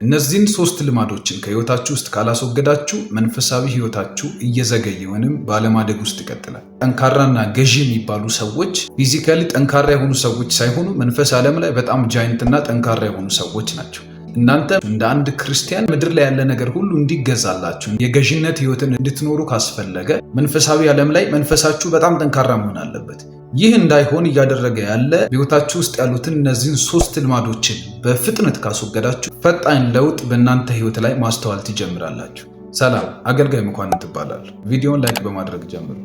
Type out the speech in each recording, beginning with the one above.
እነዚህን ሶስት ልማዶችን ከህይወታችሁ ውስጥ ካላስወገዳችሁ መንፈሳዊ ህይወታችሁ እየዘገየ ወይንም ባለማደግ ውስጥ ይቀጥላል። ጠንካራና ገዢ የሚባሉ ሰዎች ፊዚካሊ ጠንካራ የሆኑ ሰዎች ሳይሆኑ መንፈስ ዓለም ላይ በጣም ጃይንትና ጠንካራ የሆኑ ሰዎች ናቸው። እናንተ እንደ አንድ ክርስቲያን ምድር ላይ ያለ ነገር ሁሉ እንዲገዛላችሁ የገዢነት ህይወትን እንድትኖሩ ካስፈለገ መንፈሳዊ ዓለም ላይ መንፈሳችሁ በጣም ጠንካራ መሆን አለበት። ይህ እንዳይሆን እያደረገ ያለ በህይወታችሁ ውስጥ ያሉትን እነዚህን ሶስት ልማዶችን በፍጥነት ካስወገዳችሁ ፈጣን ለውጥ በእናንተ ህይወት ላይ ማስተዋል ትጀምራላችሁ። ሰላም፣ አገልጋይ መኳንንት እባላለሁ። ቪዲዮውን ላይክ በማድረግ ጀምሩ።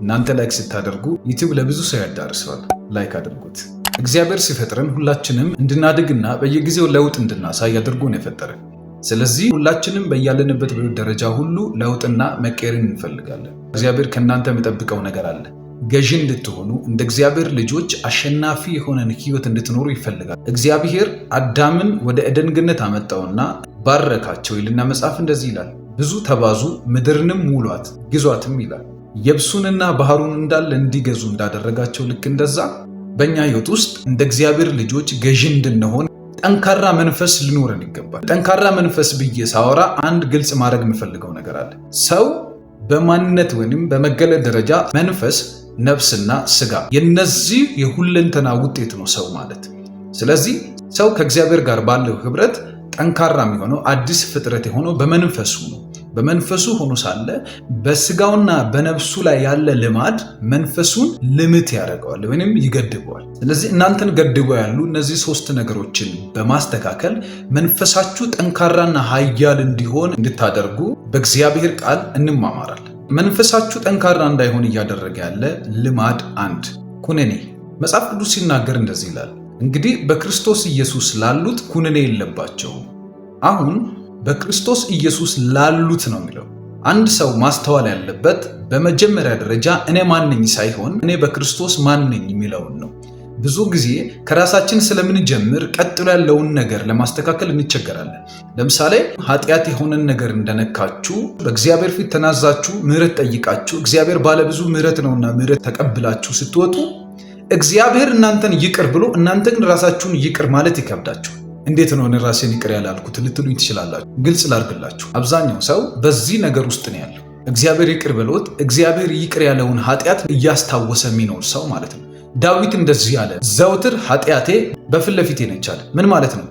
እናንተ ላይክ ስታደርጉ ዩቲዩብ ለብዙ ሰው ያዳርሰዋል። ላይክ አድርጉት። እግዚአብሔር ሲፈጥረን ሁላችንም እንድናድግና በየጊዜው ለውጥ እንድናሳይ አድርጎ ነው የፈጠረን። ስለዚህ ሁላችንም በያለንበት ደረጃ ሁሉ ለውጥና መቀየርን እንፈልጋለን። እግዚአብሔር ከእናንተ የሚጠብቀው ነገር አለ። ገዢ እንድትሆኑ እንደ እግዚአብሔር ልጆች አሸናፊ የሆነን ህይወት እንድትኖሩ ይፈልጋል። እግዚአብሔር አዳምን ወደ ኤደን ገነት አመጣውና ባረካቸው ይልና መጽሐፍ እንደዚህ ይላል፣ ብዙ ተባዙ ምድርንም ሙሏት ግዟትም ይላል። የብሱንና ባህሩን እንዳለ እንዲገዙ እንዳደረጋቸው ልክ እንደዛ በእኛ ህይወት ውስጥ እንደ እግዚአብሔር ልጆች ገዢ እንድንሆን ጠንካራ መንፈስ ሊኖረን ይገባል። ጠንካራ መንፈስ ብዬ ሳወራ አንድ ግልጽ ማድረግ የምፈልገው ነገር አለ። ሰው በማንነት ወይንም በመገለጥ ደረጃ መንፈስ፣ ነፍስና ስጋ የነዚህ የሁለንተና ውጤት ነው ሰው ማለት። ስለዚህ ሰው ከእግዚአብሔር ጋር ባለው ህብረት ጠንካራ የሚሆነው አዲስ ፍጥረት የሆነው በመንፈሱ ነው። በመንፈሱ ሆኖ ሳለ በስጋውና በነፍሱ ላይ ያለ ልማድ መንፈሱን ልምት ያደርገዋል ወይንም ይገድበዋል። ስለዚህ እናንተን ገድበው ያሉ እነዚህ ሶስት ነገሮችን በማስተካከል መንፈሳችሁ ጠንካራና ኃያል እንዲሆን እንድታደርጉ በእግዚአብሔር ቃል እንማማራለን። መንፈሳችሁ ጠንካራ እንዳይሆን እያደረገ ያለ ልማድ አንድ ኩነኔ። መጽሐፍ ቅዱስ ሲናገር እንደዚህ ይላል፣ እንግዲህ በክርስቶስ ኢየሱስ ላሉት ኩነኔ የለባቸውም። አሁን በክርስቶስ ኢየሱስ ላሉት ነው የሚለው። አንድ ሰው ማስተዋል ያለበት በመጀመሪያ ደረጃ እኔ ማንኝ ሳይሆን እኔ በክርስቶስ ማንኝ የሚለውን ነው። ብዙ ጊዜ ከራሳችን ስለምንጀምር ቀጥሎ ያለውን ነገር ለማስተካከል እንቸገራለን። ለምሳሌ ኃጢአት የሆነን ነገር እንደነካችሁ በእግዚአብሔር ፊት ተናዛችሁ ምህረት ጠይቃችሁ እግዚአብሔር ባለብዙ ምህረት ነውና ምህረት ተቀብላችሁ ስትወጡ እግዚአብሔር እናንተን ይቅር ብሎ እናንተ ግን ራሳችሁን ይቅር ማለት ይከብዳችሁ። እንዴት ነው እኔ ራሴን ይቅር ያላልኩት ልትሉኝ ትችላላችሁ። ግልጽ ላድርግላችሁ፣ አብዛኛው ሰው በዚህ ነገር ውስጥ ነው ያለው። እግዚአብሔር ይቅር ብሎት እግዚአብሔር ይቅር ያለውን ኃጢአት እያስታወሰ የሚኖር ሰው ማለት ነው። ዳዊት እንደዚህ ያለ ዘውትር ኃጢአቴ በፊት ለፊቴ ነች አለ። ምን ማለት ነው?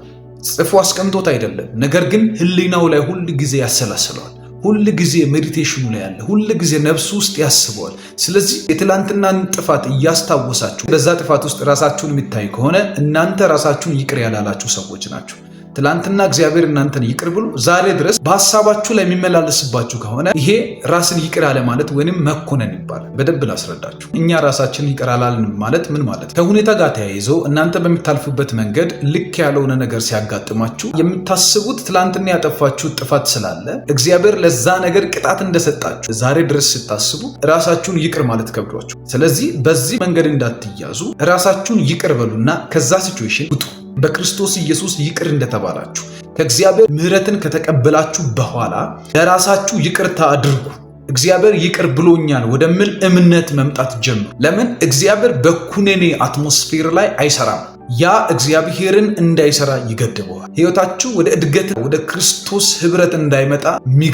ጽፎ አስቀምጦት አይደለም፣ ነገር ግን ህሊናው ላይ ሁል ጊዜ ያሰላስለዋል። ሁል ጊዜ ሜዲቴሽኑ ላይ ያለ፣ ሁል ጊዜ ነፍሱ ውስጥ ያስበዋል። ስለዚህ የትላንትናን ጥፋት እያስታወሳችሁ በዛ ጥፋት ውስጥ ራሳችሁን የሚታይ ከሆነ እናንተ ራሳችሁን ይቅር ያላላችሁ ሰዎች ናቸው። ትላንትና እግዚአብሔር እናንተን ይቅር ብሎ ዛሬ ድረስ በሐሳባችሁ ላይ የሚመላለስባችሁ ከሆነ ይሄ ራስን ይቅር ያለ ማለት ወይንም መኮነን ይባላል። በደንብ ላስረዳችሁ። እኛ ራሳችንን ይቅር አላልን ማለት ምን ማለት ነው? ከሁኔታ ጋር ተያይዞ እናንተ በምታልፉበት መንገድ ልክ ያልሆነ ነገር ሲያጋጥማችሁ የምታስቡት ትላንትና ያጠፋችሁት ጥፋት ስላለ እግዚአብሔር ለዛ ነገር ቅጣት እንደሰጣችሁ ዛሬ ድረስ ስታስቡ ራሳችሁን ይቅር ማለት ከብዷችሁ። ስለዚህ በዚህ መንገድ እንዳትያዙ ራሳችሁን ይቅር በሉና ከዛ ሲቹዌሽን ውጡ። በክርስቶስ ኢየሱስ ይቅር እንደተባላችሁ ከእግዚአብሔር ምህረትን ከተቀበላችሁ በኋላ ለራሳችሁ ይቅርታ አድርጉ። እግዚአብሔር ይቅር ብሎኛል ወደሚል እምነት መምጣት ጀምሩ። ለምን? እግዚአብሔር በኩነኔ አትሞስፌር ላይ አይሰራም። ያ እግዚአብሔርን እንዳይሰራ ይገድበዋል። ህይወታችሁ ወደ እድገት ወደ ክርስቶስ ህብረት እንዳይመጣ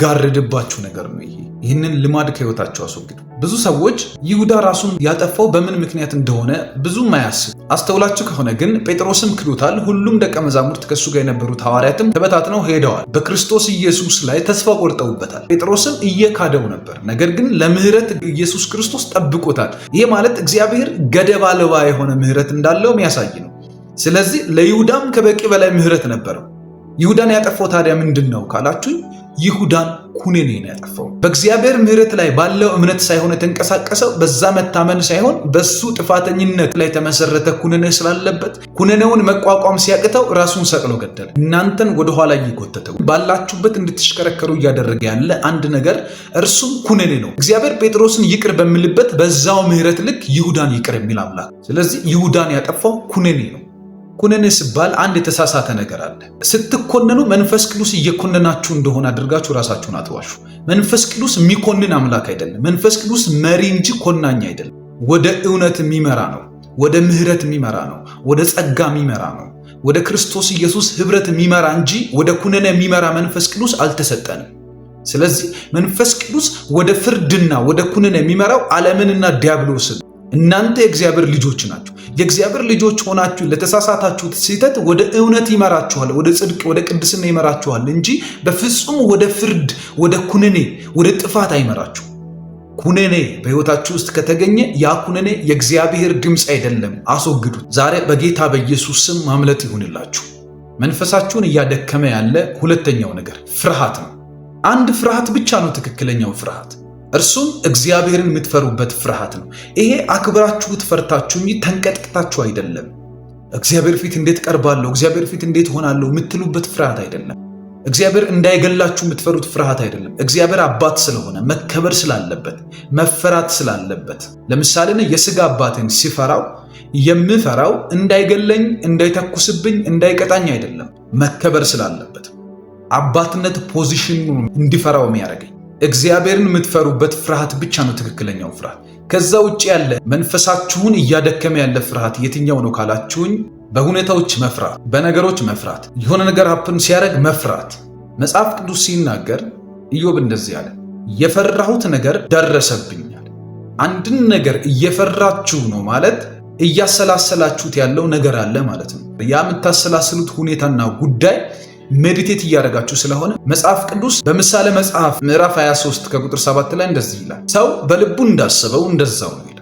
የሚጋርድባችሁ ነገር ነው። ይህንን ልማድ ከህይወታችሁ አስወግዱ። ብዙ ሰዎች ይሁዳ ራሱን ያጠፋው በምን ምክንያት እንደሆነ ብዙም አያስቡ። አስተውላችሁ ከሆነ ግን ጴጥሮስም ክዶታል። ሁሉም ደቀ መዛሙርት ከሱ ጋር የነበሩት ሐዋርያትም ተበታትነው ሄደዋል። በክርስቶስ ኢየሱስ ላይ ተስፋ ቆርጠውበታል። ጴጥሮስም እየካደው ነበር፣ ነገር ግን ለምህረት ኢየሱስ ክርስቶስ ጠብቆታል። ይሄ ማለት እግዚአብሔር ገደብ አልባ የሆነ ምህረት እንዳለው የሚያሳይ ነው። ስለዚህ ለይሁዳም ከበቂ በላይ ምህረት ነበረው። ይሁዳን ያጠፋው ታዲያ ምንድን ነው ካላችሁኝ፣ ይሁዳን ኩነኔ ነው ያጠፋው። በእግዚአብሔር ምህረት ላይ ባለው እምነት ሳይሆን የተንቀሳቀሰው በዛ መታመን ሳይሆን በሱ ጥፋተኝነት ላይ ተመሰረተ ኩነኔ ስላለበት ኩነኔውን መቋቋም ሲያቅተው ራሱን ሰቅሎ ገደለ። እናንተን ወደኋላ እየጎተተው ባላችሁበት እንድትሽከረከሩ እያደረገ ያለ አንድ ነገር እርሱም ኩነኔ ነው። እግዚአብሔር ጴጥሮስን ይቅር በሚልበት በዛው ምህረት ልክ ይሁዳን ይቅር የሚል አምላክ። ስለዚህ ይሁዳን ያጠፋው ኩነኔ ነው። ኩነኔ ሲባል አንድ የተሳሳተ ነገር አለ። ስትኮነኑ መንፈስ ቅዱስ እየኮነናችሁ እንደሆነ አድርጋችሁ ራሳችሁን አትዋሹ። መንፈስ ቅዱስ የሚኮንን አምላክ አይደለም። መንፈስ ቅዱስ መሪ እንጂ ኮናኝ አይደለም። ወደ እውነት የሚመራ ነው። ወደ ምህረት የሚመራ ነው። ወደ ጸጋ የሚመራ ነው። ወደ ክርስቶስ ኢየሱስ ህብረት የሚመራ እንጂ ወደ ኩነኔ የሚመራ መንፈስ ቅዱስ አልተሰጠንም። ስለዚህ መንፈስ ቅዱስ ወደ ፍርድና ወደ ኩነኔ የሚመራው ዓለምንና ዲያብሎስን። እናንተ የእግዚአብሔር ልጆች ናችሁ። የእግዚአብሔር ልጆች ሆናችሁ ለተሳሳታችሁት ስህተት ወደ እውነት ይመራችኋል፣ ወደ ጽድቅ፣ ወደ ቅድስና ይመራችኋል እንጂ በፍጹም ወደ ፍርድ፣ ወደ ኩነኔ፣ ወደ ጥፋት አይመራችሁ። ኩነኔ በህይወታችሁ ውስጥ ከተገኘ ያ ኩነኔ የእግዚአብሔር ድምፅ አይደለም፣ አስወግዱት። ዛሬ በጌታ በኢየሱስ ስም ማምለጥ ይሁንላችሁ። መንፈሳችሁን እያደከመ ያለ ሁለተኛው ነገር ፍርሃት ነው። አንድ ፍርሃት ብቻ ነው ትክክለኛው ፍርሃት፣ እርሱም እግዚአብሔርን የምትፈሩበት ፍርሃት ነው። ይሄ አክብራችሁት ፈርታችሁ እንጂ ተንቀጥቅጣችሁ አይደለም። እግዚአብሔር ፊት እንዴት ቀርባለሁ፣ እግዚአብሔር ፊት እንዴት ሆናለሁ የምትሉበት ፍርሃት አይደለም። እግዚአብሔር እንዳይገላችሁ የምትፈሩት ፍርሃት አይደለም። እግዚአብሔር አባት ስለሆነ መከበር ስላለበት መፈራት ስላለበት፣ ለምሳሌ የሥጋ አባትን ሲፈራው የምፈራው እንዳይገለኝ፣ እንዳይተኩስብኝ፣ እንዳይቀጣኝ አይደለም፣ መከበር ስላለበት አባትነት ፖዚሽን እንዲፈራው የሚያደርገኝ። እግዚአብሔርን የምትፈሩበት ፍርሃት ብቻ ነው ትክክለኛው ፍርሃት። ከዛ ውጭ ያለ መንፈሳችሁን እያደከመ ያለ ፍርሃት የትኛው ነው ካላችሁኝ፣ በሁኔታዎች መፍራት፣ በነገሮች መፍራት፣ የሆነ ነገር ሀፕን ሲያደርግ መፍራት። መጽሐፍ ቅዱስ ሲናገር ኢዮብ እንደዚህ አለ፣ የፈራሁት ነገር ደረሰብኛል። አንድን ነገር እየፈራችሁ ነው ማለት እያሰላሰላችሁት ያለው ነገር አለ ማለት ነው። ያ የምታሰላስሉት ሁኔታና ጉዳይ ሜዲቴት እያደረጋችሁ ስለሆነ መጽሐፍ ቅዱስ በምሳሌ መጽሐፍ ምዕራፍ 23 ከቁጥር 7 ላይ እንደዚህ ይላል፣ ሰው በልቡ እንዳሰበው እንደዛው ነው ይላል።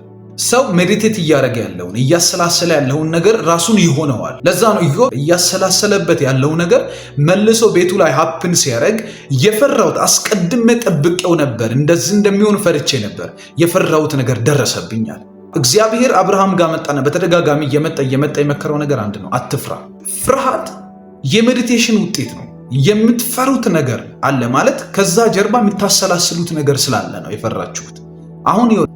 ሰው ሜዲቴት እያደረገ ያለውን እያሰላሰለ ያለውን ነገር ራሱን ይሆነዋል። ለዛ ነው ኢዮብ እያሰላሰለበት ያለው ነገር መልሶ ቤቱ ላይ ሀፕን ሲያደርግ የፈራሁት አስቀድሜ ጠብቄው ነበር፣ እንደዚህ እንደሚሆን ፈርቼ ነበር፣ የፈራሁት ነገር ደረሰብኛል። እግዚአብሔር አብርሃም ጋር መጣና በተደጋጋሚ እየመጣ የመከረው ነገር አንድ ነው፣ አትፍራ። ፍርሃት የሜዲቴሽን ውጤት ነው። የምትፈሩት ነገር አለ ማለት ከዛ ጀርባ የምታሰላስሉት ነገር ስላለ ነው የፈራችሁት።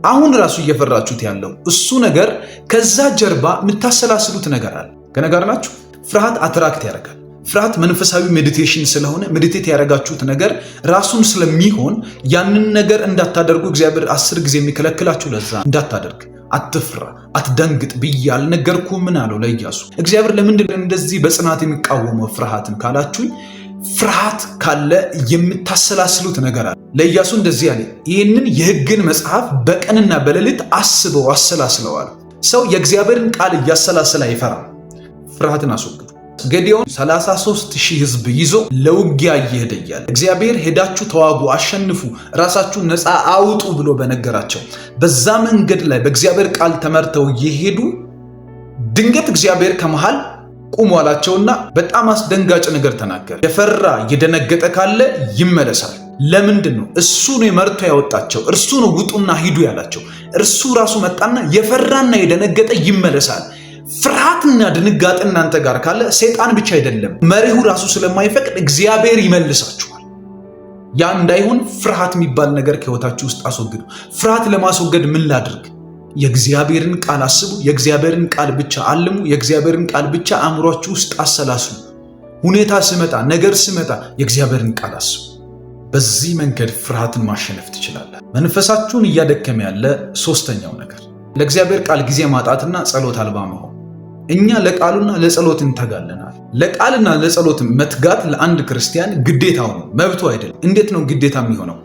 አሁን ራሱ እየፈራችሁት ያለው እሱ ነገር ከዛ ጀርባ የምታሰላስሉት ነገር አለ። ከነገር ናችሁ። ፍርሃት አትራክት ያደርጋል። ፍርሃት መንፈሳዊ ሜዲቴሽን ስለሆነ ሜዲቴት ያደረጋችሁት ነገር ራሱን ስለሚሆን ያንን ነገር እንዳታደርጉ እግዚአብሔር 10 ጊዜ የሚከለክላችሁ ለዛ እንዳታደርግ። አትፍራ፣ አትደንግጥ ብዬ አልነገርኩም? ምን አለው ለኢያሱ? እግዚአብሔር ለምንድን እንደዚህ በጽናት የሚቃወመው ፍርሃትን ካላችሁኝ፣ ፍርሃት ካለ የምታሰላስሉት ነገር አለ። ለኢያሱ እንደዚህ አለ፣ ይህንን የሕግን መጽሐፍ በቀንና በሌሊት አስበው አሰላስለዋል። ሰው የእግዚአብሔርን ቃል እያሰላሰለ አይፈራም። ፍርሃትን አስወግዱ። ገዴዎን 33,000 ሕዝብ ይዞ ለውጊያ እየሄደ እያለ እግዚአብሔር ሄዳችሁ ተዋጉ፣ አሸንፉ፣ ራሳችሁን ነፃ አውጡ ብሎ በነገራቸው በዛ መንገድ ላይ በእግዚአብሔር ቃል ተመርተው እየሄዱ ድንገት እግዚአብሔር ከመሃል ቁሙ አላቸውና በጣም አስደንጋጭ ነገር ተናገረ። የፈራ የደነገጠ ካለ ይመለሳል። ለምንድን ነው? እሱ ነው መርቶ ያወጣቸው፣ እርሱ ነው ውጡና ሂዱ ያላቸው። እርሱ ራሱ መጣና የፈራና የደነገጠ ይመለሳል። ፍርሃትና ድንጋጤ እናንተ ጋር ካለ ሰይጣን ብቻ አይደለም መሪሁ ራሱ ስለማይፈቅድ እግዚአብሔር ይመልሳችኋል። ያ እንዳይሆን ፍርሃት የሚባል ነገር ከህይወታችሁ ውስጥ አስወግዱ። ፍርሃት ለማስወገድ ምን ላድርግ? የእግዚአብሔርን ቃል አስቡ። የእግዚአብሔርን ቃል ብቻ አልሙ። የእግዚአብሔርን ቃል ብቻ አእምሯችሁ ውስጥ አሰላስሉ። ሁኔታ ስመጣ፣ ነገር ስመጣ የእግዚአብሔርን ቃል አስቡ። በዚህ መንገድ ፍርሃትን ማሸነፍ ትችላላችሁ። መንፈሳችሁን እያደከመ ያለ ሶስተኛው ነገር ለእግዚአብሔር ቃል ጊዜ ማጣትና ጸሎት አልባ መሆን። እኛ ለቃሉና ለጸሎት እንተጋለናል። ለቃልና ለጸሎት መትጋት ለአንድ ክርስቲያን ግዴታው ነው፣ መብቱ አይደለም። እንዴት ነው ግዴታ የሚሆነው?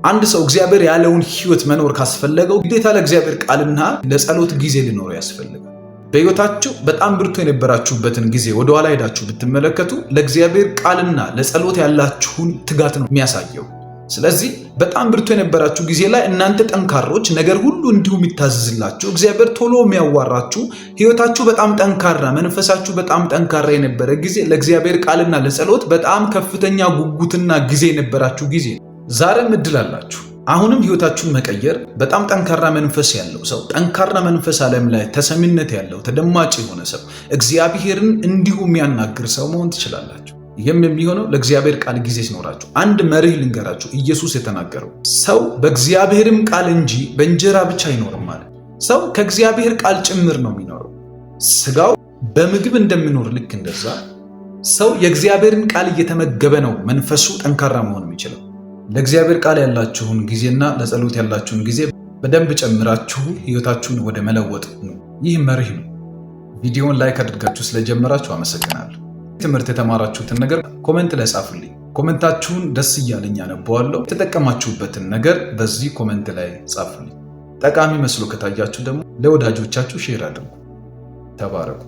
አንድ ሰው እግዚአብሔር ያለውን ህይወት መኖር ካስፈለገው ግዴታ ለእግዚአብሔር ቃልና ለጸሎት ጊዜ ሊኖረው ያስፈልጋል። በህይወታችሁ በጣም ብርቱ የነበራችሁበትን ጊዜ ወደኋላ ሄዳችሁ ብትመለከቱ ለእግዚአብሔር ቃልና ለጸሎት ያላችሁን ትጋት ነው የሚያሳየው። ስለዚህ በጣም ብርቱ የነበራችሁ ጊዜ ላይ እናንተ ጠንካሮች፣ ነገር ሁሉ እንዲሁ የሚታዘዝላችሁ፣ እግዚአብሔር ቶሎ የሚያዋራችሁ፣ ህይወታችሁ በጣም ጠንካራ፣ መንፈሳችሁ በጣም ጠንካራ የነበረ ጊዜ ለእግዚአብሔር ቃልና ለጸሎት በጣም ከፍተኛ ጉጉትና ጊዜ የነበራችሁ ጊዜ። ዛሬም እድል አላችሁ። አሁንም ህይወታችሁን መቀየር። በጣም ጠንካራ መንፈስ ያለው ሰው፣ ጠንካራ መንፈስ ዓለም ላይ ተሰሚነት ያለው ተደማጭ የሆነ ሰው፣ እግዚአብሔርን እንዲሁ የሚያናግር ሰው መሆን ትችላላችሁ። ይህም የሚሆነው ለእግዚአብሔር ቃል ጊዜ ሲኖራችሁ። አንድ መርህ ልንገራችሁ። ኢየሱስ የተናገረው ሰው በእግዚአብሔርም ቃል እንጂ በእንጀራ ብቻ አይኖርም ማለት። ሰው ከእግዚአብሔር ቃል ጭምር ነው የሚኖረው። ስጋው በምግብ እንደሚኖር ልክ እንደዛ ሰው የእግዚአብሔርን ቃል እየተመገበ ነው መንፈሱ ጠንካራ መሆን የሚችለው። ለእግዚአብሔር ቃል ያላችሁን ጊዜና ለጸሎት ያላችሁን ጊዜ በደንብ ጨምራችሁ ህይወታችሁን ወደ መለወጥ ነው። ይህ መርህ ነው። ቪዲዮውን ላይክ አድርጋችሁ ስለጀመራችሁ አመሰግናለሁ። ትምህርት የተማራችሁትን ነገር ኮሜንት ላይ ጻፉልኝ። ኮሜንታችሁን ደስ እያለኝ አነበዋለሁ። የተጠቀማችሁበትን ነገር በዚህ ኮሜንት ላይ ጻፉልኝ። ጠቃሚ መስሎ ከታያችሁ ደግሞ ለወዳጆቻችሁ ሼር አድርጉ። ተባረኩ።